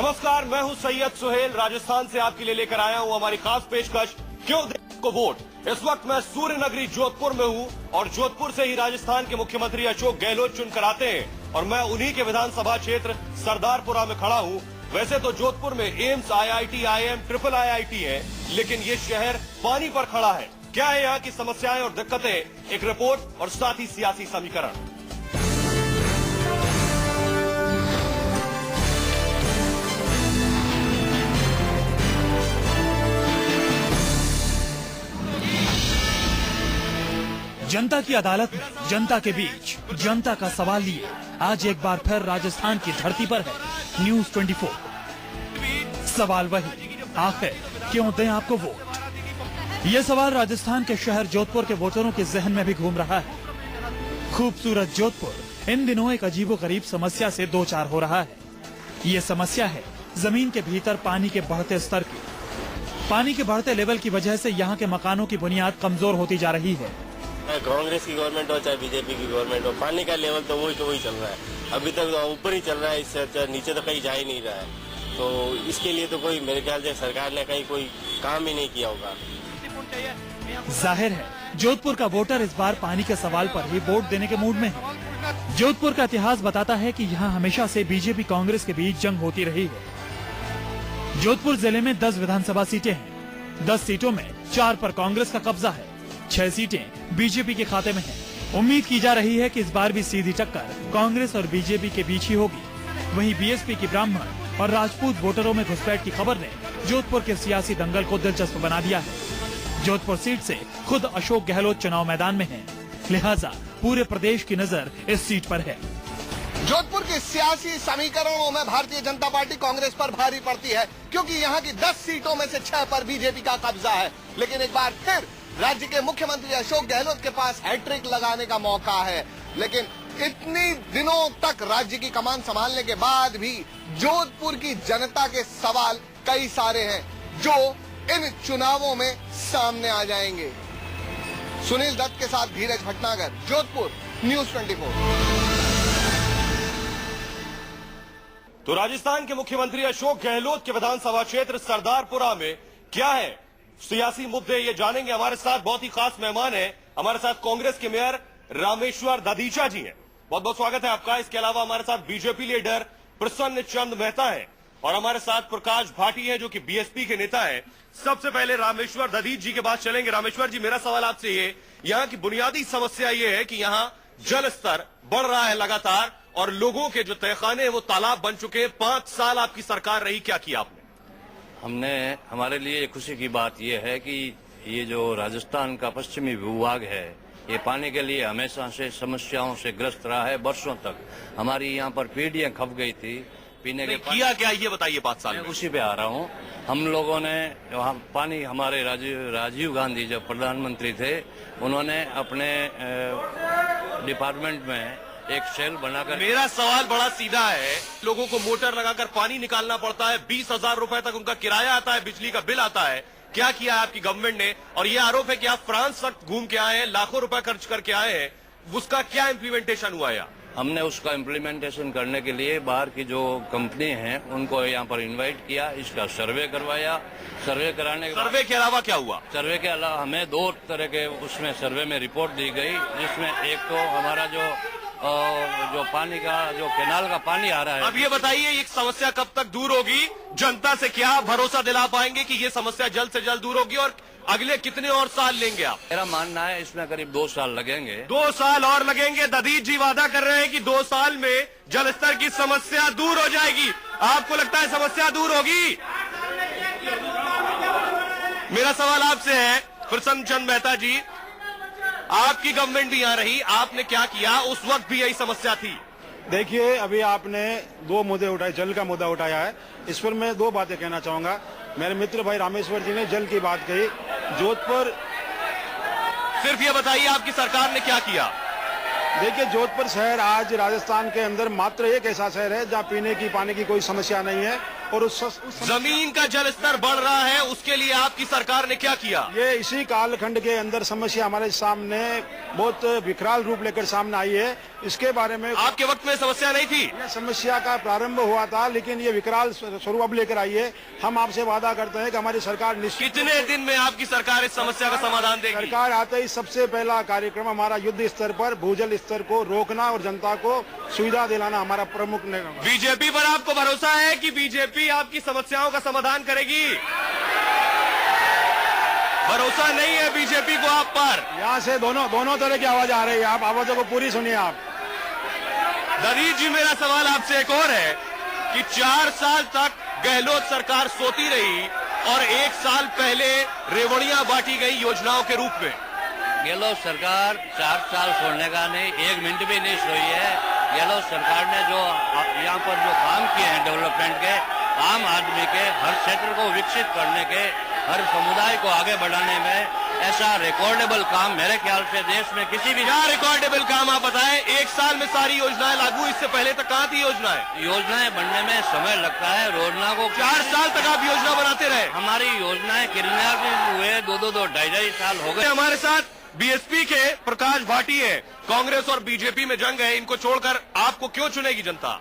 नमस्कार, मैं हूं सैयद सुहेल। राजस्थान से आपके लिए लेकर आया हूं हमारी खास पेशकश, क्यों दें आपको वोट। इस वक्त मैं सूर्य नगरी जोधपुर में हूं और जोधपुर से ही राजस्थान के मुख्यमंत्री अशोक गहलोत चुनकर आते हैं और मैं उन्हीं के विधानसभा क्षेत्र सरदारपुरा में खड़ा हूं। वैसे तो जोधपुर में AIIMS, IIT, IIM, triple IIT है, लेकिन ये शहर पानी पर खड़ा है। क्या है यहाँ की समस्याएं और दिक्कतें, एक रिपोर्ट और साथ ही सियासी समीकरण। जनता की अदालत में जनता के बीच जनता का सवाल लिए आज एक बार फिर राजस्थान की धरती पर है न्यूज 24। सवाल वही, आखिर क्यों दें आपको वोट। ये सवाल राजस्थान के शहर जोधपुर के वोटरों के जहन में भी घूम रहा है। खूबसूरत जोधपुर इन दिनों एक अजीबोगरीब समस्या से दो चार हो रहा है। ये समस्या है जमीन के भीतर पानी के बढ़ते स्तर की। पानी के बढ़ते लेवल की वजह से यहाँ के मकानों की बुनियाद कमजोर होती जा रही है। कांग्रेस की गवर्नमेंट हो चाहे बीजेपी की गवर्नमेंट हो, पानी का लेवल तो वही चल रहा है। अभी तक ऊपर ही चल रहा है, इससे नीचे तो कहीं जा ही नहीं रहा है। तो इसके लिए तो कोई मेरे ख्याल से सरकार ने कहीं कोई काम ही नहीं किया होगा। जाहिर है जोधपुर का वोटर इस बार पानी के सवाल पर ही वोट देने के मूड में है। जोधपुर का इतिहास बताता है कि यहाँ हमेशा से बीजेपी कांग्रेस के बीच जंग होती रही है। जोधपुर जिले में 10 विधानसभा सीटें हैं। 10 सीटों में 4 पर कांग्रेस का कब्जा है, 6 सीटें बीजेपी के खाते में हैं। उम्मीद की जा रही है कि इस बार भी सीधी टक्कर कांग्रेस और बीजेपी के बीच ही होगी। वहीं बीएसपी की ब्राह्मण और राजपूत वोटरों में घुसपैठ की खबर ने जोधपुर के सियासी दंगल को दिलचस्प बना दिया है। जोधपुर सीट से खुद अशोक गहलोत चुनाव मैदान में हैं, लिहाजा पूरे प्रदेश की नजर इस सीट पर है। जोधपुर के सियासी समीकरणों में भारतीय जनता पार्टी कांग्रेस पर भारी पड़ती है, क्योंकि यहाँ की 10 सीटों में से 6 पर बीजेपी का कब्जा है। लेकिन एक बार फिर राज्य के मुख्यमंत्री अशोक गहलोत के पास हैट्रिक लगाने का मौका है। लेकिन इतनी दिनों तक राज्य की कमान संभालने के बाद भी जोधपुर की जनता के सवाल कई सारे हैं जो इन चुनावों में सामने आ जाएंगे। सुनील दत्त के साथ धीरज भटनागर, जोधपुर, न्यूज 24। तो राजस्थान के मुख्यमंत्री अशोक गहलोत के विधानसभा क्षेत्र सरदारपुरा में क्या है सियासी मुद्दे, ये जानेंगे। हमारे साथ बहुत ही खास मेहमान है, हमारे साथ कांग्रेस के मेयर रामेश्वर दधीचा जी हैं। बहुत बहुत स्वागत है आपका। इसके अलावा हमारे साथ बीजेपी लीडर प्रसन्न चंद मेहता है और हमारे साथ प्रकाश भाटी है जो कि बीएसपी के नेता है। सबसे पहले रामेश्वर दधीच जी के पास चलेंगे। रामेश्वर जी, मेरा सवाल आपसे ये, यहाँ की बुनियादी समस्या ये है कि यहाँ जल स्तर बढ़ रहा है लगातार और लोगों के जो तहखाने हैं वो तालाब बन चुके हैं। 5 साल आपकी सरकार रही, क्या किया आपने? हमारे लिए खुशी की बात यह है कि ये जो राजस्थान का पश्चिमी भूभाग है ये पानी के लिए हमेशा से समस्याओं से ग्रस्त रहा है। वर्षों तक हमारी यहाँ पर पीढ़ियां खप गई थी पीने के पानी। किया क्या ये बताइए 5 साल में? उसी पे आ रहा हूँ। हम लोगों ने पानी, हमारे राजीव गांधी जब प्रधानमंत्री थे उन्होंने अपने डिपार्टमेंट में एक सेल बनाकर। मेरा सवाल बड़ा सीधा है, लोगों को मोटर लगाकर पानी निकालना पड़ता है, 20,000 रुपए तक उनका किराया आता है, बिजली का बिल आता है। क्या किया है आपकी गवर्नमेंट ने? और ये आरोप है कि आप फ्रांस तक घूम के आए हैं, लाखों रुपए खर्च करके आए हैं, उसका क्या इम्प्लीमेंटेशन हुआ है? हमने उसका इम्प्लीमेंटेशन करने के लिए बाहर की जो कंपनी हैं उनको यहाँ पर इनवाइट किया, इसका सर्वे करवाया। सर्वे कराने के सर्वे के अलावा क्या हुआ? सर्वे के अलावा हमें 2 तरह के उसमें सर्वे में रिपोर्ट दी गई, जिसमें एक तो हमारा जो पानी का जो कैनाल का पानी आ रहा है। अब ये बताइए ये समस्या कब तक दूर होगी? जनता से क्या भरोसा दिला पाएंगे कि ये समस्या जल्द से जल्द दूर होगी और अगले कितने और साल लेंगे आप? मेरा मानना है इसमें करीब 2 साल लगेंगे। 2 साल और लगेंगे। दधीच जी वादा कर रहे हैं कि 2 साल में जल स्तर की समस्या दूर हो जाएगी। आपको लगता है समस्या दूर होगी? मेरा सवाल आपसे है प्रसन्न चंद मेहता जी, आपकी गवर्नमेंट भी यहाँ रही, आपने क्या किया? उस वक्त भी यही समस्या थी। देखिए, अभी आपने 2 मुद्दे उठाए, जल का मुद्दा उठाया है। इस पर मैं 2 बातें कहना चाहूंगा। मेरे मित्र भाई रामेश्वर जी ने जल की बात कही। जोधपुर, सिर्फ ये बताइए आपकी सरकार ने क्या किया? देखिए, जोधपुर शहर आज राजस्थान के अंदर मात्र एक ऐसा शहर है जहां पीने की पानी की कोई समस्या नहीं है। और उस जमीन का जल स्तर बढ़ रहा है, उसके लिए आपकी सरकार ने क्या किया? ये इसी कालखंड के अंदर समस्या हमारे सामने बहुत विकराल रूप लेकर सामने आई है। इसके बारे में आपके वक्त में समस्या नहीं थी? यह समस्या का प्रारंभ हुआ था, लेकिन ये विकराल स्वरूप अब लेकर आई है। हम आपसे वादा करते हैं कि हमारी सरकार निश्चित कितने दिन में आपकी सरकार इस समस्या का समाधान देगी? सरकार आते ही सबसे पहला कार्यक्रम हमारा युद्ध स्तर पर भूजल स्तर को रोकना और जनता को सुविधा दिलाना हमारा प्रमुख निर्णय। बीजेपी पर आपको भरोसा है कि बीजेपी आपकी समस्याओं का समाधान करेगी? भरोसा नहीं है बीजेपी को आप पर? यहाँ से दोनों तरह की आवाज आ रही है, आप आवाजों को पूरी सुनिए। आप दलीप जी, मेरा सवाल आपसे एक और है कि 4 साल तक गहलोत सरकार सोती रही और 1 साल पहले रेवड़ियां बांटी गई योजनाओं के रूप में। गहलोत सरकार 4 साल छोड़ने का नहीं, 1 मिनट भी नहीं सोई है। गहलोत सरकार ने जो यहाँ पर जो काम किए हैं डेवलपमेंट के, आम आदमी के, हर क्षेत्र को विकसित करने के, हर समुदाय को आगे बढ़ाने में, ऐसा रिकॉर्डेबल काम मेरे ख्याल से देश में किसी भी। क्या रिकॉर्डेबल काम आप बताएं? 1 साल में सारी योजनाएं लागू, इससे पहले तक कहाँ थी योजनाएं? योजनाएं बनने में समय लगता है। योजना को 4 साल तक आप योजना बनाते रहे। हमारी योजनाएं क्रियान्वित हुए 2-2, 2.5 साल हो गए। हमारे साथ बीएसपी के प्रकाश भाटी है। कांग्रेस और बीजेपी में जंग है, इनको छोड़कर आपको क्यों चुनेगी जनता?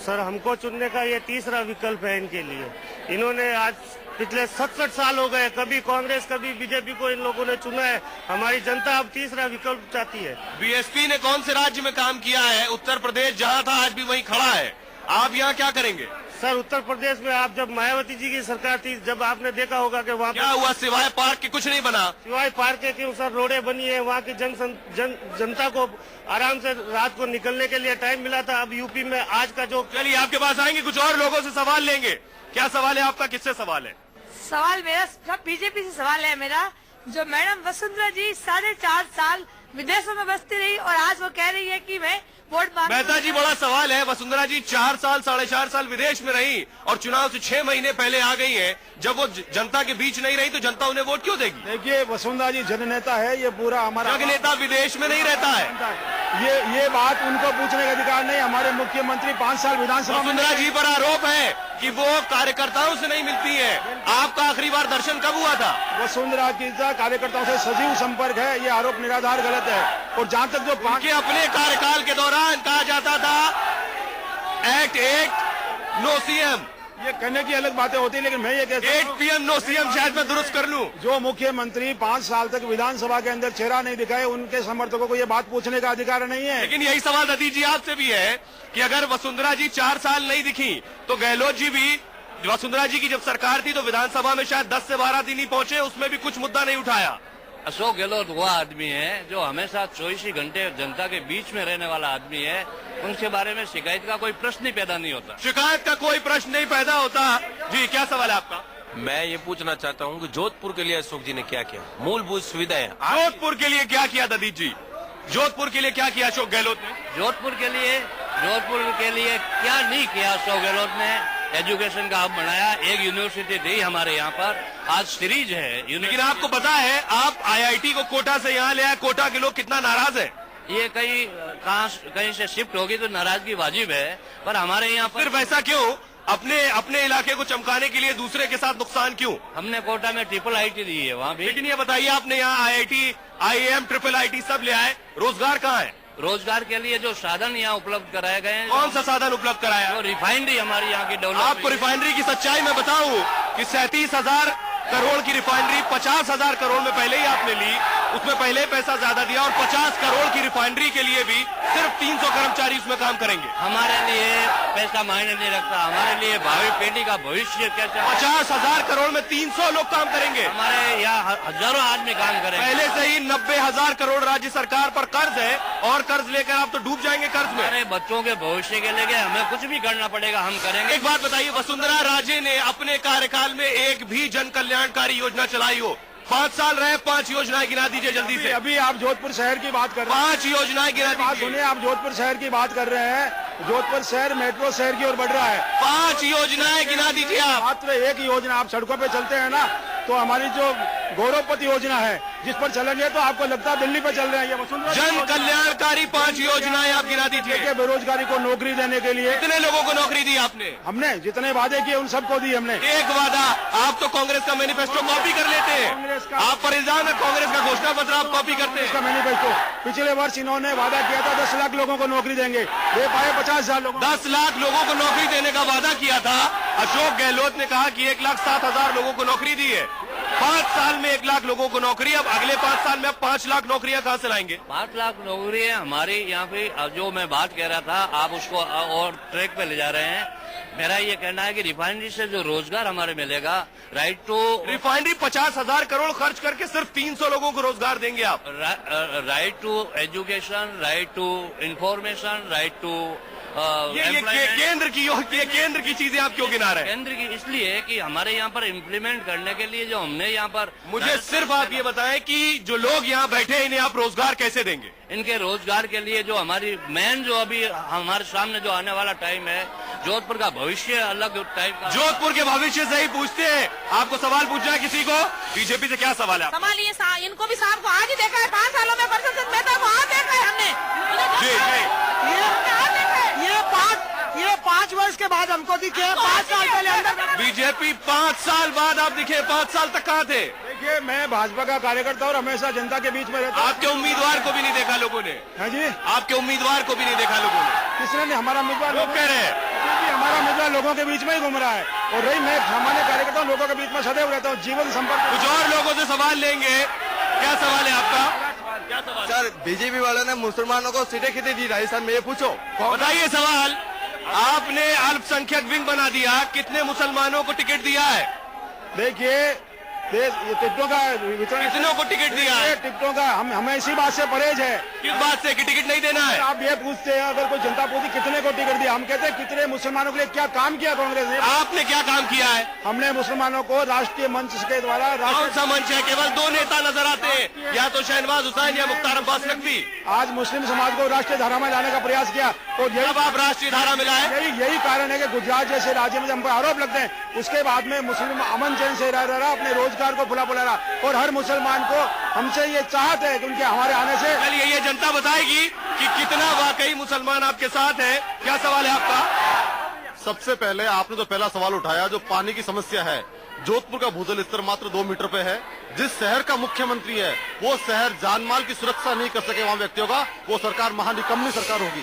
सर, हमको चुनने का ये तीसरा विकल्प है इनके लिए। इन्होंने आज पिछले 67 साल हो गए, कभी कांग्रेस कभी बीजेपी को इन लोगों ने चुना है। हमारी जनता अब तीसरा विकल्प चाहती है। बीएसपी ने कौन से राज्य में काम किया है? उत्तर प्रदेश जहां था आज भी वहीं खड़ा है। आप यहाँ क्या करेंगे? सर, उत्तर प्रदेश में आप जब मायावती जी की सरकार थी, जब आपने देखा होगा कि वहाँ क्या हुआ? सिवाय पार्क के कुछ नहीं बना। सिवाय पार्क के क्यों सर, रोडें बनी है। वहाँ की जनता को आराम से रात को निकलने के लिए टाइम मिला था। अब यूपी में आज का जो। चलिए आपके पास आएंगे, कुछ और लोगों से सवाल लेंगे। क्या सवाल है आपका? किससे सवाल है? सवाल मेरा सब बीजेपी से सवाल है मेरा। जो मैडम वसुंधरा जी 4.5 साल विदेशों में बसती रही और आज वो कह रही है कि मैं वोट मांग। मेहता जी, बड़ा सवाल है। वसुंधरा जी 4 साल 4.5 साल विदेश में रही और चुनाव से 6 महीने पहले आ गई है। जब वो जनता के बीच नहीं रही तो जनता उन्हें वोट क्यों देगी? देखिए, वसुंधरा जी जननेता है, ये पूरा हमारा नेता विदेश में नहीं रहता है। ये बात उनको पूछने का अधिकार नहीं। हमारे मुख्यमंत्री 5 साल विधानसभा में। वसुंधरा जी पर आरोप है कि वो कार्यकर्ताओं से नहीं मिलती है। आपका आखिरी बार दर्शन कब हुआ था? वसुंधरा जी का कार्यकर्ताओं से सजीव संपर्क है, ये आरोप निराधार गलत है। और जहाँ तक जो उनके अपने कार्यकाल के दौरान कहा जाता था एक्ट नो सीएम, ये कहने की अलग बातें होती है, लेकिन मैं ये कहता हूं 8 PM नो सीएम, शायद मैं दुरुस्त कर लूं। जो मुख्यमंत्री 5 साल तक विधानसभा के अंदर चेहरा नहीं दिखाए, उनके समर्थकों को ये बात पूछने का अधिकार नहीं है। लेकिन यही सवाल दीदी जी आपसे भी है कि अगर वसुंधरा जी 4 साल नहीं दिखी तो गहलोत जी भी, वसुंधरा जी की जब सरकार थी तो विधानसभा में शायद 10 से 12 दिन ही पहुंचे, उसमें भी कुछ मुद्दा नहीं उठाया। अशोक गहलोत वो आदमी है जो हमेशा 24 घंटे जनता के बीच में रहने वाला आदमी है। उनके बारे में शिकायत का कोई प्रश्न ही पैदा नहीं होता। शिकायत का कोई प्रश्न नहीं पैदा होता। जी, क्या सवाल है आपका? मैं ये पूछना चाहता हूँ कि जोधपुर के लिए अशोक जी ने क्या किया? मूलभूत सुविधाएं। जोधपुर के लिए क्या किया ददीप जी? जोधपुर के लिए क्या किया अशोक गहलोत ने? जोधपुर के लिए क्या नहीं किया अशोक गहलोत ने? एजुकेशन का हब बनाया, एक यूनिवर्सिटी थी हमारे यहाँ पर, आज सीरीज है। लेकिन आपको पता है आप IIT को कोटा से यहाँ ले आए, कोटा के लोग कितना नाराज है। ये कहीं से शिफ्ट होगी तो नाराजगी वाजिब है, पर हमारे यहाँ पर सिर्फ ऐसा क्यों? अपने इलाके को चमकाने के लिए दूसरे के साथ नुकसान क्यों? हमने कोटा में IIIT दी है वहाँ भी। लेकिन ये बताइए, आपने यहाँ IIT, IIM, IIIT सब ले आए, रोजगार कहाँ है? रोजगार के लिए जो साधन यहाँ उपलब्ध कराए गए हैं। कौन सा साधन उपलब्ध कराया? जो रिफाइनरी हमारी यहाँ की डेवलप। आपको रिफाइनरी की सच्चाई मैं बताऊं कि 37,000 करोड़ की रिफाइनरी 50,000 करोड़ में पहले ही आपने ली, उसमें पहले ही पैसा ज्यादा दिया, और 50 करोड़ की रिफाइनरी के लिए भी सिर्फ 300 कर्मचारी उसमें काम करेंगे। हमारे लिए पैसा मायने नहीं रखता, हमारे लिए भावी पीढ़ी का भविष्य कैसे। 50,000 करोड़ में 300 लोग काम करेंगे। हमारे यहाँ हजारों आदमी काम करेंगे। पहले से ही 90,000 करोड़ राज्य सरकार पर कर्ज है, और कर्ज लेकर आप तो डूब जाएंगे कर्ज में। हमारे बच्चों के भविष्य के लिए हमें कुछ भी करना पड़ेगा, हम करेंगे। एक बात बताइए, वसुंधरा राजे ने अपने कार्यकाल में एक भी जन कल्याणकारी योजना चलाई हो? 5 साल रहे, 5 योजनाएं गिना दीजिए जल्दी से। अभी आप जोधपुर शहर की बात कर रहे हैं। 5 योजनाएं गिना दीजिए। सुनिए, आप जोधपुर शहर की बात कर रहे हैं। जोधपुर शहर मेट्रो शहर की ओर बढ़ रहा है। 5 योजनाएं गिना दीजिए आप। मात्र एक योजना, आप सड़कों पे चलते हैं ना, तो हमारी जो गौरवपति योजना है जिस पर चलेंगे तो आपको लगता है दिल्ली पे चल रहे हैं। ये वसुंधरा जन कल्याणकारी 5 योजनाएं आप गिना दी थी। के बेरोजगारी को नौकरी देने के लिए कितने लोगों को नौकरी दी आपने? हमने जितने वादे किए उन सबको दी हमने। एक वादा, आप तो कांग्रेस का मैनिफेस्टो कॉपी कर लेते हैं। आप पर इल्जाम है कांग्रेस का घोषणा पत्र आप कॉपी करते हैं। इसका मैनिफेस्टो पिछले वर्ष इन्होंने वादा किया था 10 लाख लोगों को नौकरी देंगे, दे पाए 50,000 लोगों। 10 लाख लोगों को नौकरी देने का वादा किया था। अशोक गहलोत ने कहा कि 1,07,000 लोगों को नौकरी दी है। 5 साल में 1 लाख लोगों को नौकरी, अब अगले 5 साल में अब 5 लाख नौकरियां कहां से लाएंगे? 5 लाख नौकरी है हमारी यहाँ पे। जो मैं बात कह रहा था आप उसको और ट्रैक पे ले जा रहे हैं। मेरा ये कहना है कि रिफाइनरी से जो रोजगार हमारे मिलेगा, राइट टू रिफाइनरी 50,000 करोड़ खर्च करके सिर्फ 300 लोगों को रोजगार देंगे आप। Right to education, right to information, right to ये केंद्र की चीजें आप क्यों गिना रहे हैं? केंद्र की इसलिए कि हमारे यहाँ पर इम्प्लीमेंट करने के लिए जो हमने यहाँ पर, मुझे सिर्फ आप ये बताएं कि जो लोग यहाँ बैठे हैं इन्हें आप रोजगार कैसे देंगे? इनके रोजगार के लिए जो हमारी मेन जो अभी हमारे सामने जो आने वाला टाइम है, जोधपुर का भविष्य अलग टाइप का। जोधपुर के भविष्य से ही पूछते हैं। आपको सवाल पूछना है किसी को? बीजेपी से क्या सवाल है? सवाल ये इनको भी साहब को आज ही देखा है, 5 सालों में परिषद में था, वहाँ देखा है हमने। जी जी, ये 5 वर्ष के बाद हमको दिखे, 5 साल पहले अंदर। बीजेपी 5 साल बाद आप दिखे, 5 साल तक कहाँ थे? देखिए मैं भाजपा का कार्यकर्ता और हमेशा जनता के बीच में रहता हूं। आपके उम्मीदवार को भी नहीं देखा लोगों ने। हाँ जी, आपके उम्मीदवार को भी नहीं देखा लोगों ने। किसने नहीं? हमारा उम्मीदवार लोग कह रहे हैं क्योंकि हमारा उम्मीदवार लोगों के बीच में ही घूम रहा है। और रही मैं सामान्य कार्यकर्ता हूं, लोगों के बीच में सदैव रहता हूँ, जीवन संपर्क। कुछ और लोगों से सवाल लेंगे। क्या सवाल है आपका? क्या सवाल? सर, बीजेपी वालों ने मुसलमानों को सीटें कितनी दी राजस्थान में, ये पूछो। बताइए सवाल। आपने अल्पसंख्यक विंग बना दिया, कितने मुसलमानों को टिकट दिया है? देखिए ये टिकटों का वितरण, कितनों को टिकट दिया है? टिकटों का हमें इसी बात से परहेज है। किस बात से कि टिकट नहीं देना है? आप ये पूछते हैं अगर कोई जनता पूछती कितने को टिकट दिया, हम कहते हैं कितने मुसलमानों के लिए क्या काम किया कांग्रेस ने। आपने क्या काम किया है? हमने मुसलमानों को राष्ट्रीय मंच के द्वारा, कौन सा मंच है? केवल 2 नेता नजर आते हैं, या तो शहनवाज हुसैन या मुख्तार अब्बास नकवी। आज मुस्लिम समाज को राष्ट्रीय धारा में लाने का प्रयास किया और जब आप राष्ट्रीय धारा में लाए, यही कारण है कि गुजरात जैसे राज्य में हम पर आरोप लगते हैं, उसके बाद में मुस्लिम अमन चैन से रह रहा, अपने रोजगार को फुला फुला रहा। और हर मुसलमान को हमसे ये चाहत है कि उनके हमारे आने से। चलिए ये जनता बताएगी कि कितना वाकई मुसलमान आपके साथ है। क्या सवाल है आपका? सबसे पहले आपने जो पहला सवाल उठाया, जो पानी की समस्या है, जोधपुर का भूजल स्तर मात्र 2 मीटर पे है। जिस शहर का मुख्यमंत्री है वो शहर जानमाल की सुरक्षा नहीं कर सके वहाँ व्यक्तियों का, वो सरकार महानिकम्मी सरकार होगी।